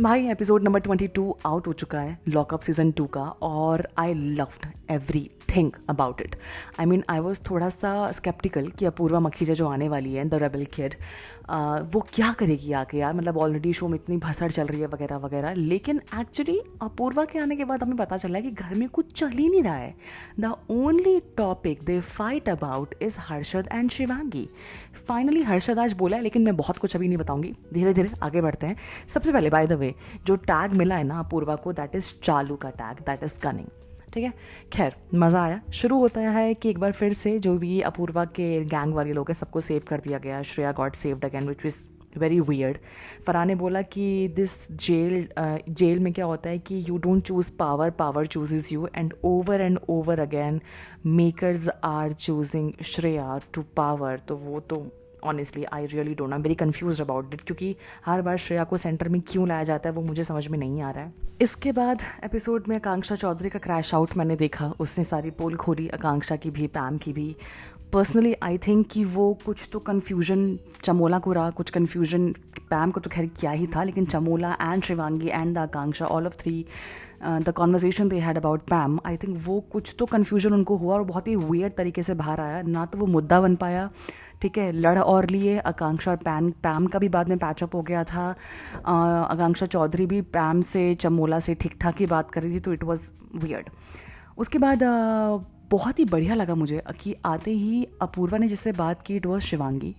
भाई episode number 22 out हो चुका है लॉकअप सीजन 2 का और I loved every thing about it. I mean I was थोड़ा सा स्केप्टिकल कि अपूर्वा मखीजा जो आने वाली है द रेबल किड वो क्या करेगी आके यार। मतलब ऑलरेडी शो में इतनी भसड़ चल रही है वगैरह वगैरह, लेकिन एक्चुअली अपूर्वा के आने के बाद हमें पता चला है कि घर में कुछ चल ही नहीं रहा है। The only topic they fight about is Harshad and Shivangi. Finally Harshad आज बोला है, लेकिन मैं बहुत कुछ अभी नहीं बताऊंगी, धीरे धीरे आगे बढ़ते हैं। सबसे पहले बाय द वे जो टैग मिला है ना अपूर्वा को, दैट इज़ चालू का टैग, दैट इज़ कनिंग। ठीक है, खैर मज़ा आया। शुरू होता है कि एक बार फिर से जो भी अपूर्वा के गैंग वाले लोग हैं सबको सेव कर दिया गया। Shreya got saved again which is very weird. Farhan ने बोला कि दिस जेल में क्या होता है कि you don't choose power, power chooses you, and over again makers are choosing Shreya to power. तो वो तो honestly I really don't, I am very confuse about it, क्योंकि हर बार श्रेया को सेंटर में क्यों लाया जाता है वो मुझे समझ में नहीं आ रहा है। इसके बाद एपिसोड में आकांक्षा चौधरी का क्रैश आउट मैंने देखा। उसने सारी पोल खोली, आकांक्षा की भी, पैम की भी। पर्सनली आई थिंक कि वो कुछ तो कन्फ्यूजन चमोला को रहा, कुछ कन्फ्यूजन पैम को तो खैर क्या ही था, लेकिन Chamola and Shivangi and the Akanksha, all of three, the conversation they had about पैम, I think वो कुछ तो कन्फ्यूजन उनको हुआ और बहुत ही वियर्ड तरीके से बाहर आया। ना तो वो मुद्दा बन पाया, ठीक है, लड़ और लिए। आकांक्षा और पैम का भी बाद में पैचअप हो गया था। आकांक्षा चौधरी भी पैम से, चमोला से ठीक ठाक ही बात कर रही थी, तो इट वॉज वियर्ड। उसके बाद बहुत ही बढ़िया लगा मुझे कि आते ही अपूर्वा ने जिससे बात की इट वॉज शिवांगी,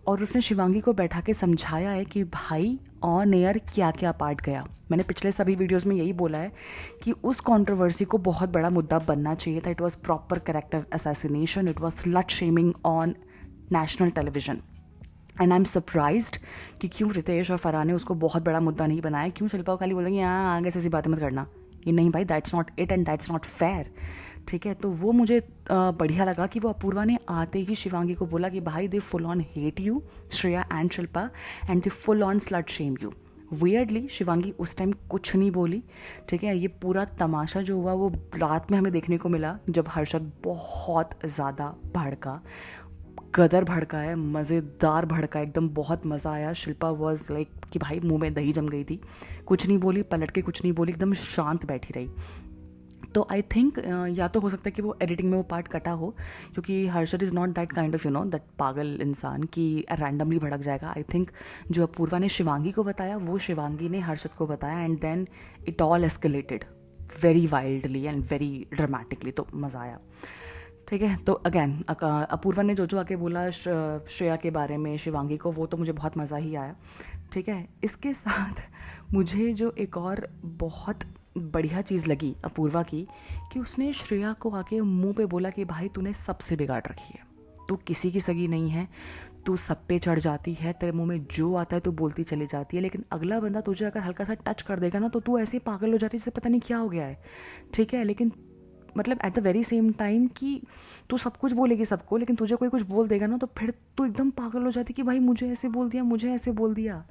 और उसने शिवांगी को बैठा के समझाया है कि भाई ऑन एयर क्या क्या पार्ट गया। मैंने पिछले सभी वीडियोस में यही बोला है कि उस कंट्रोवर्सी को बहुत बड़ा मुद्दा बनना चाहिए था। It was proper character assassination, it was slut shaming on national television, and I am surprised कि क्यों रितेश और फरहान ने उसको बहुत बड़ा मुद्दा नहीं बनाया। क्यों शिल्पा को खाली बोलेंगे यहाँ आगे से ऐसी बातें मत करना, ये नहीं भाई, that's not it and that's not fair. ठीक है, तो वो मुझे बढ़िया लगा कि वो अपूर्वा ने आते ही शिवांगी को बोला कि भाई they full on hate you Shreya and Shilpa and they full on slut shame you. Weirdly Shivangi उस टाइम कुछ नहीं बोली। ठीक है, ये पूरा तमाशा जो हुआ वो रात में हमें देखने को मिला जब हर्षद बहुत ज़्यादा भड़का, गदर भड़का है, मज़ेदार भड़का, एकदम बहुत मज़ा आया। शिल्पा वॉज लाइक कि भाई मुंह में दही जम गई थी, कुछ नहीं बोली, पलट के कुछ नहीं बोली, एकदम शांत बैठी रही। तो आई थिंक या तो हो सकता है कि वो एडिटिंग में वो पार्ट कटा हो, क्योंकि Harshad is not that kind of that पागल इंसान कि रैंडमली भड़क जाएगा। आई थिंक जो अपूर्वा ने शिवांगी को बताया वो शिवांगी ने हर्षद को बताया, and then it all escalated very wildly and very dramatically. तो मज़ा आया। ठीक है, तो अगेन अपूर्वा ने जो आके बोला श्रेया के बारे में शिवांगी को, वो तो मुझे बहुत मज़ा ही आया। ठीक है, इसके साथ मुझे जो एक और बहुत बढ़िया चीज़ लगी अपूर्वा की, कि उसने श्रेया को आके मुंह पे बोला कि भाई तूने सबसे बिगाड़ रखी है, तू किसी की सगी नहीं है, तू सब पे चढ़ जाती है, तेरे मुंह में जो आता है तो बोलती चली जाती है, लेकिन अगला बंदा तुझे अगर हल्का सा टच कर देगा ना तो तू ऐसे पागल हो जाती है जैसे पता नहीं क्या हो गया है। ठीक है, लेकिन मतलब at the very same time कि तू सब कुछ बोलेगी सबको, लेकिन तुझे कोई कुछ बोल देगा ना तो फिर तू एकदम पागल हो जाती कि भाई मुझे ऐसे बोल दिया, मुझे ऐसे बोल दिया।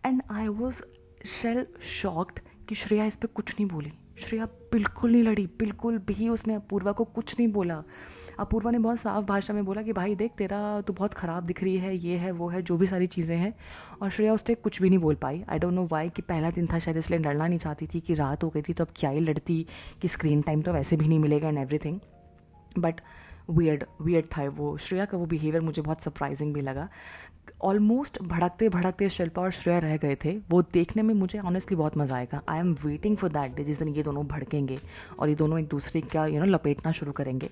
And I was shell shocked कि श्रेया इस पर कुछ नहीं बोली। श्रेया बिल्कुल नहीं लड़ी, बिल्कुल भी उसने अपूर्वा को कुछ नहीं बोला। अपूर्वा ने बहुत साफ भाषा में बोला कि भाई देख तेरा तो बहुत ख़राब दिख रही है, ये है वो है, जो भी सारी चीज़ें हैं, और श्रेया उस पर कुछ भी नहीं बोल पाई। आई डोंट नो वाई, कि पहला दिन था शायद इसलिए लड़ना नहीं चाहती थी, कि रात हो गई थी तो अब क्या ही लड़ती, कि स्क्रीन टाइम तो वैसे भी नहीं मिलेगा एंड एवरीथिंग। बट वियर्ड था वो, श्रेया का वो बिहेवियर मुझे बहुत सरप्राइजिंग भी लगा। ऑलमोस्ट भड़कते भड़कते शिल्पा और श्रेया रह गए थे, वो देखने में मुझे ऑनेस्टली बहुत मज़ा आएगा। I am waiting for that day जिस दिन ये दोनों भड़केंगे और ये दोनों एक दूसरे का लपेटना शुरू करेंगे।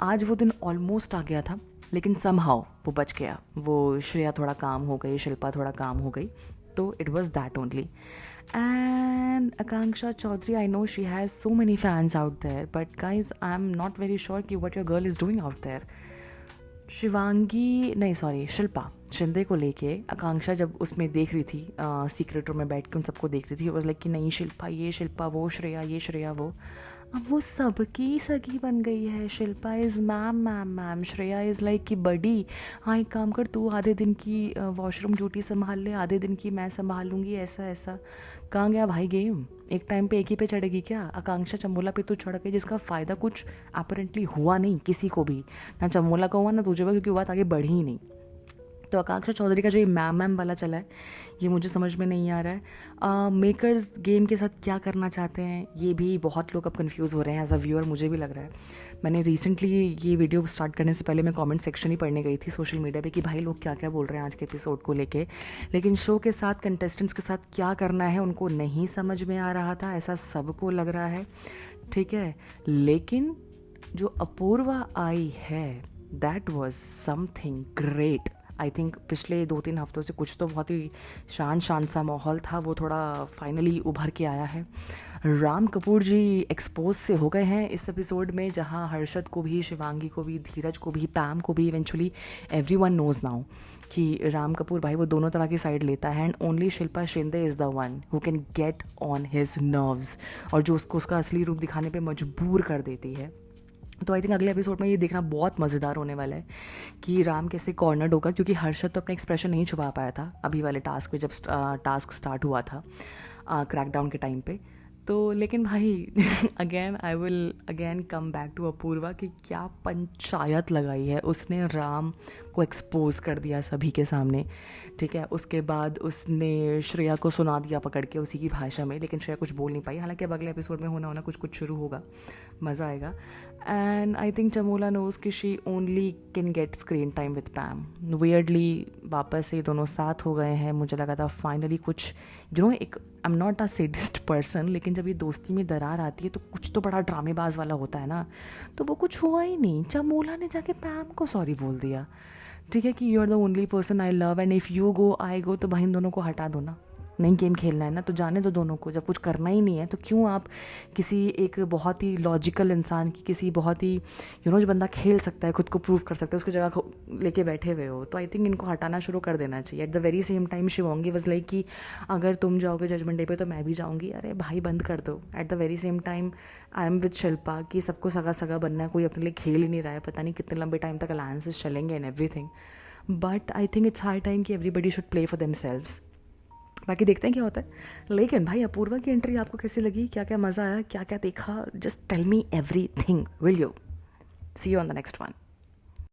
आज वो दिन ऑलमोस्ट आ गया था, लेकिन समहाउ वो बच गया। वो श्रेया थोड़ा काम हो गई, शिल्पा थोड़ा काम हो गई, तो it was that only. And Akanksha Chaudhary, I know she has so many fans out there, but guys, I'm not very sure कि what your girl is doing out there. Shivangi नहीं, सॉरी, शिल्पा शिंदे को लेके आकांक्षा जब उसमें देख रही थी, सीक्रेट रूम में बैठ के उन सबको देख रही थी, वॉज लाइक कि नहीं शिल्पा ये, शिल्पा वो, श्रेया ये, श्रेया वो। अब वो सबकी सगी बन गई है। Shilpa is ma'am ma'am ma'am, Shreya is like कि बडी, हाँ एक काम कर, तू आधे दिन की वॉशरूम ड्यूटी संभाल ले, आधे दिन की मैं संभाल लूँगी, ऐसा ऐसा। कहाँ गया भाई गेम? एक टाइम पे एक ही पे चढ़ेगी क्या? आकांक्षा चमोला पे तो चढ़ गई, जिसका फ़ायदा कुछ अपरेंटली हुआ नहीं किसी को भी, ना चमोला को हुआ ना तुझे हुआ, क्योंकि बात आगे बढ़ी ही नहीं। तो आकांक्षा चौधरी का जो ये मैम वाला चला है, ये मुझे समझ में नहीं आ रहा है। मेकर्स गेम के साथ क्या करना चाहते हैं, ये भी बहुत लोग अब कंफ्यूज हो रहे हैं। एज अ व्यूअर मुझे भी लग रहा है। मैंने रिसेंटली ये वीडियो स्टार्ट करने से पहले मैं कमेंट सेक्शन ही पढ़ने गई थी सोशल मीडिया पे कि भाई लोग क्या क्या बोल रहे हैं आज के एपिसोड को लेके, लेकिन शो के साथ कंटेस्टेंट्स के साथ क्या करना है उनको नहीं समझ में आ रहा था, ऐसा सबको लग रहा है। ठीक है, लेकिन जो अपूर्वा आई है that was something great. I think पिछले 2-3 हफ्तों से कुछ तो बहुत ही शांत सा माहौल था, वो थोड़ा फाइनली उभर के आया है। राम कपूर जी एक्सपोज से हो गए हैं इस एपिसोड में, जहां हर्षद को भी, शिवांगी को भी, धीरज को भी, पैम को भी, इवेंचुअली एवरीवन नोज नाउ कि राम कपूर भाई वो दोनों तरह की साइड लेता है, and only Shilpa Shinde is the one who can get on his nerves, और जो उसको उसका असली रूप दिखाने पे मजबूर कर देती है। तो आई थिंक अगले एपिसोड में ये देखना बहुत मज़ेदार होने वाला है कि राम कैसे कॉर्नर्ड होगा, क्योंकि हर्षद तो अपना एक्सप्रेशन नहीं छुपा पाया था अभी वाले टास्क पे, जब टास्क स्टार्ट हुआ था क्रैकडाउन के टाइम पे। तो लेकिन भाई again I will again come back to Apoorva कि क्या पंचायत लगाई है उसने, राम को एक्सपोज कर दिया सभी के सामने। ठीक है, उसके बाद उसने श्रेया को सुना दिया पकड़ के उसी की भाषा में, लेकिन श्रेया कुछ बोल नहीं पाई। हालांकि अब अगले एपिसोड में होना कुछ शुरू होगा, मज़ा आएगा। And I think Chamola knows कि she only can get screen time with Pam. Weirdly वापस से दोनों साथ हो गए हैं। मुझे लगा था फाइनली कुछ एक I am not a sadist person, लेकिन जब ये दोस्ती में दरार आती है तो कुछ तो बड़ा ड्रामेबाज वाला होता है ना, तो वो कुछ हुआ ही नहीं। चमोला ने जाके पैम को सॉरी बोल दिया। ठीक है कि you are the only person I love and if you go I go, तो भाई इन दोनों को हटा दो ना। नहीं गेम खेलना है ना तो जाने दो दोनों को। जब कुछ करना ही नहीं है तो क्यों आप किसी एक बहुत ही लॉजिकल इंसान की, किसी बहुत ही जो बंदा खेल सकता है, खुद को प्रूव कर सकता है, उसकी जगह लेके बैठे हुए हो। तो आई थिंक इनको हटाना शुरू कर देना चाहिए। At the very same time Shivangi was like कि अगर तुम जाओगे जजमेंट डे पे तो मैं भी जाऊँगी। अरे भाई बंद कर दो। At the very same time I am with Shilpa कि सबको सगा सगा बनना है, कोई अपने लिए खेल ही नहीं रहा है। पता नहीं कितने लंबे टाइम तक अलायंसेस चलेंगे and everything, but I think it's high time कि everybody should play for themselves. बाकी देखते हैं क्या होता है। लेकिन भाई अपूर्वा की एंट्री आपको कैसी लगी, क्या क्या मज़ा आया, क्या क्या देखा, just tell me everything, will you. See you on the next one.